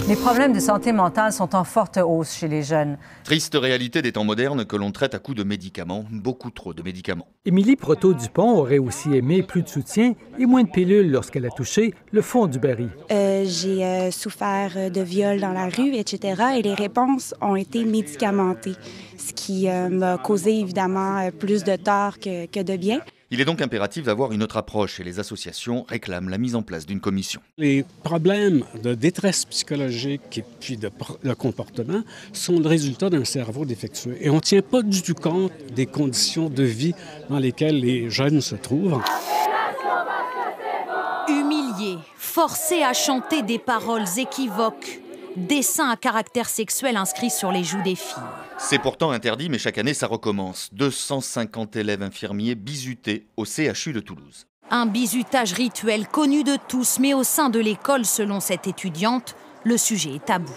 Les problèmes de santé mentale sont en forte hausse chez les jeunes. Triste réalité des temps modernes que l'on traite à coups de médicaments, beaucoup trop de médicaments. Émilie Proto-Dupont aurait aussi aimé plus de soutien et moins de pilules lorsqu'elle a touché le fond du baril. J'ai souffert de viol dans la rue, etc. Et les réponses ont été médicamentées, ce qui m'a causé évidemment plus de tort que de bien. Il est donc impératif d'avoir une autre approche et les associations réclament la mise en place d'une commission. Les problèmes de détresse psychologique et puis de comportement sont le résultat d'un cerveau défectueux. Et on ne tient pas du tout compte des conditions de vie dans lesquelles les jeunes se trouvent. Humiliés, forcés à chanter des paroles équivoques, dessins à caractère sexuel inscrits sur les joues des filles. C'est pourtant interdit, mais chaque année, ça recommence. 250 élèves infirmiers bizutés au CHU de Toulouse. Un bizutage rituel connu de tous, mais au sein de l'école, selon cette étudiante, le sujet est tabou.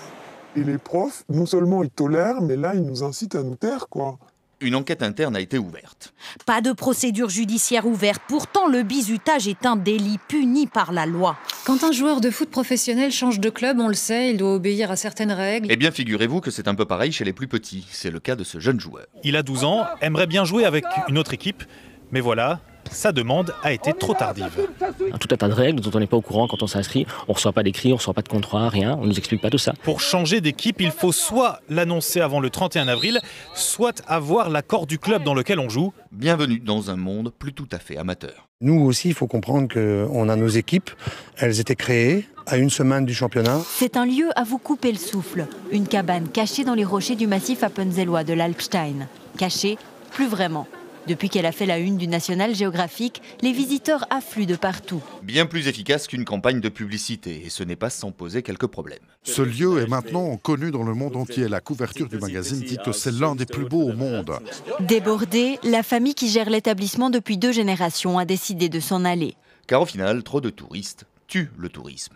Et les profs, non seulement ils tolèrent, mais là, ils nous incitent à nous taire, quoi. Une enquête interne a été ouverte. Pas de procédure judiciaire ouverte. Pourtant, le bizutage est un délit puni par la loi. Quand un joueur de foot professionnel change de club, on le sait, il doit obéir à certaines règles. Eh bien, figurez-vous que c'est un peu pareil chez les plus petits. C'est le cas de ce jeune joueur. Il a 12 ans, aimerait bien jouer avec une autre équipe, mais voilà, sa demande a été trop tardive. Tout un tas de règles dont on n'est pas au courant quand on s'inscrit. On ne reçoit pas d'écrit, on ne reçoit pas de contrat, rien. On ne nous explique pas tout ça. Pour changer d'équipe, il faut soit l'annoncer avant le 31 avril, soit avoir l'accord du club dans lequel on joue. Bienvenue dans un monde plus tout à fait amateur. Nous aussi, il faut comprendre qu'on a nos équipes. Elles étaient créées à une semaine du championnat. C'est un lieu à vous couper le souffle. Une cabane cachée dans les rochers du massif appenzellois de l'Alpstein. Cachée, plus vraiment. Depuis qu'elle a fait la une du National Geographic, les visiteurs affluent de partout. Bien plus efficace qu'une campagne de publicité, et ce n'est pas sans poser quelques problèmes. Ce lieu est maintenant connu dans le monde entier. La couverture du magazine dit que c'est l'un des plus beaux au monde. Débordée, la famille qui gère l'établissement depuis 2 générations a décidé de s'en aller. Car au final, trop de touristes tuent le tourisme.